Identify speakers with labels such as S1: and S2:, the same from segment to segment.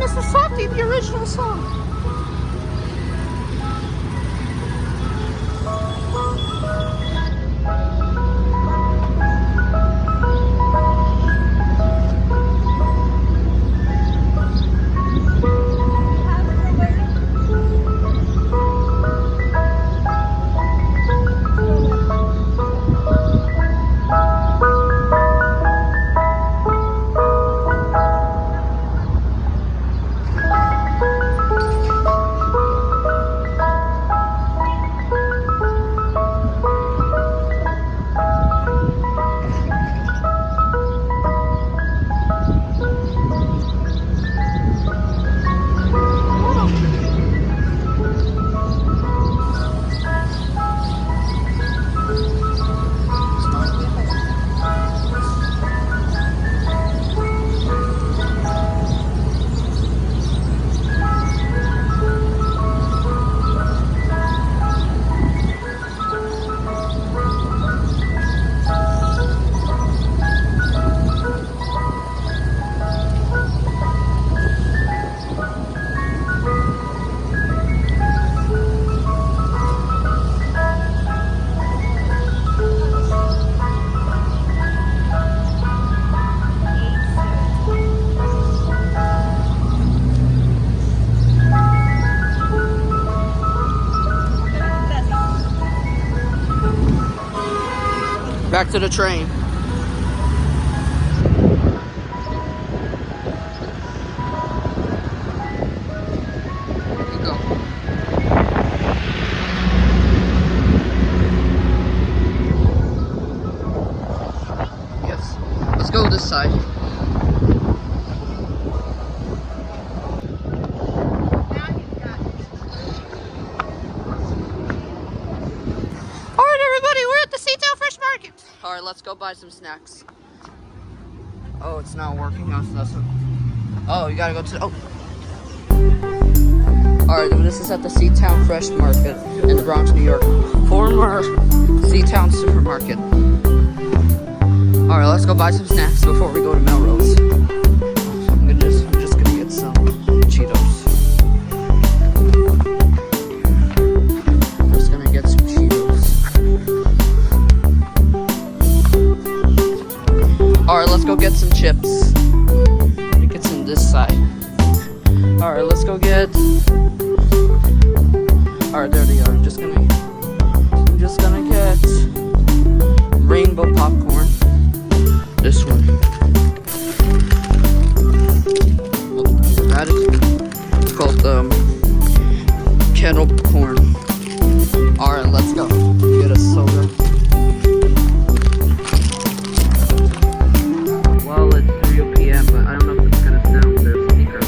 S1: is the Softy, the original song. Back to the train. Here we go. Yes. Let's go this side. Alright, let's go buy some snacks. Oh, it's not working. Oh, you gotta go to... Oh. Alright, this is at the CTown Fresh Market in the Bronx, New York. Former CTown supermarket. Alright, let's go buy some snacks before we go to Melrose. I'm just gonna get some Cheetos. Alright, let's go get some chips. Let me get some this side. Alright, let's go get... Alright, there they are. I'm just gonna get rainbow popcorn. This one. That is called kettle corn. Alright, let's go. Get a soda. Well, it's 3 p.m., but I don't know if it's gonna sound their speaker.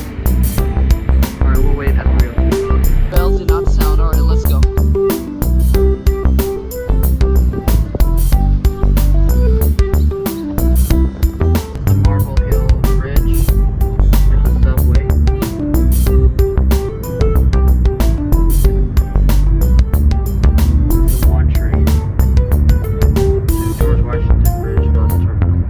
S1: Alright, we'll wait at 3 p.m. Bells did not sound. Alright, let's go. The Marble Hill Bridge. There's the subway. The one train. George Washington Bridge bus terminal.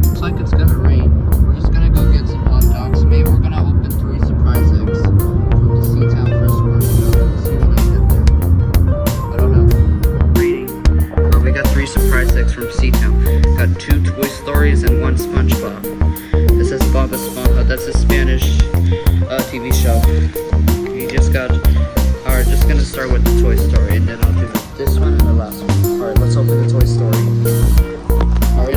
S1: Looks like it's gonna rain. We're just gonna go get some hot dogs. Maybe we're gonna open 3 surprise eggs from the CTown Fresh Market. See when I get there. I don't know. Reading. Oh, we got 3 surprise eggs from CTown. Got 2 Toy Stories and 1 SpongeBob. This is Bob Esponja. That's a Spanish TV show. You just got. Alright, just gonna start with the Toy Story, and then I'll do this one and the last one. Alright, let's open the Toy Story. Alright,